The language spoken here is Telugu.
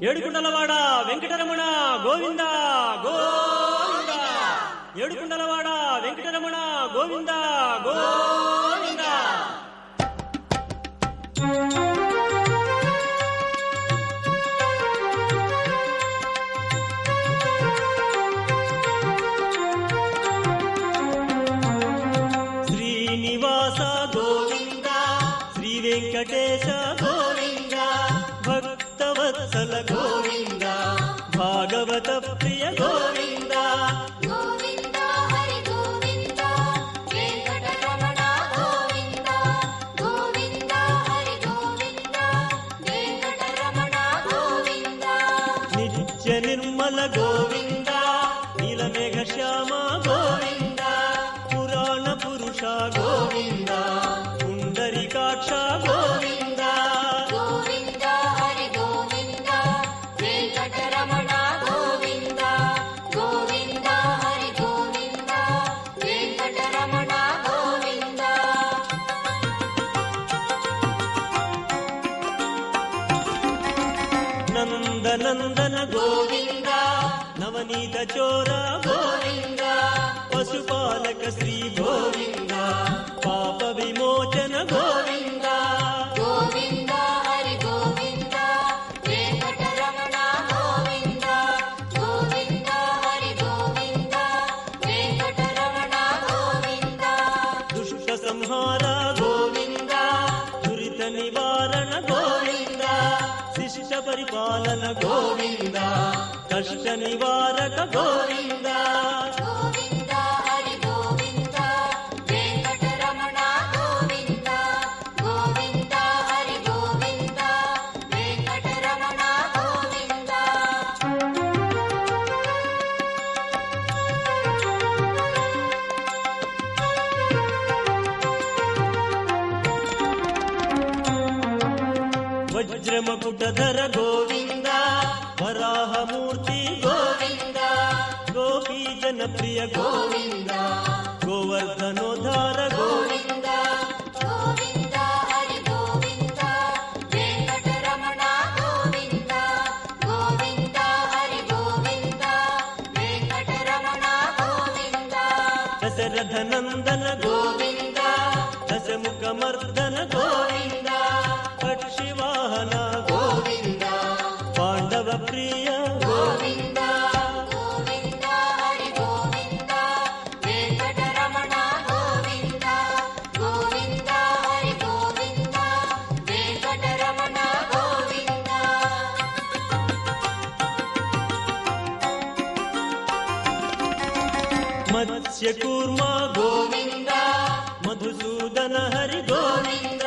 ఏడుకుండలవాడ వెంకటరమణ గోవింద గోవింద. ఏడుకుండలవాడ వెంకటరమణ గోవింద గోవింద. శ్రీనివాస గోవింద, శ్రీ వెంకటేశ గోవింద, భక్తవత్సల గోవింద, భాగవత ప్రియ గోవింద. గోవింద హరి గోవింద, వెంకటరమణ గోవింద. గోవింద హరి గోవింద, వెంకటరమణ గోవింద. నిత్య నిర్మల గోవింద, నీలమేఘ శ్యామ గోవింద, పురాణ పురుష గోవింద, పుండరీకాక్ష గోవింద. గోవింద హరి గోవింద, వెంకటరమణ గోవింద. గోవింద హరి గోవింద, వెంకటరమణ గోవింద. నందనందన గోవింద, నవనీత చోర గోవింద, పశుపాలక శ్రీ గోవింద, పాప విమోచన గోవింద. గోవింద హరి గోవింద, వెంకటరమణ గోవింద. గోవింద హరి గోవింద, వెంకటరమణ గోవింద. దుష్ట సంహార గోవింద, దురిత నివారణ గోవింద, శిష్ట పరిపాలన గోవింద, కష్ట నివారక గోవింద. గోవింద హరి గోవింద, వెంకటరమణ గోవింద. గోవింద హరి గోవింద, వెంకటరమణ గోవింద. వజ్రమకుటధర గోవింద, వరాహమూర్తి గోవింద, గోపీ జనప్రియ గోవింద, గోవర్ధనోద్ధార గోవింద. గోవింద హరి గోవింద, వెంకటరమణ గోవింద. గోవింద హరి గోవింద, వెంకటరమణ గోవింద. దశరథ నందన గోవింద, దశముఖ మర్దన గోవింద, పక్షివాహన గోవింద, పాండవ ప్రియ గోవింద. గోవింద హరి గోవింద, వెంకటరమణ గోవింద. గోవింద హరి గోవింద, వెంకటరమణ గోవింద. మత్స్య కూర్మ గోవింద, మధుసూదన హరి గోవింద,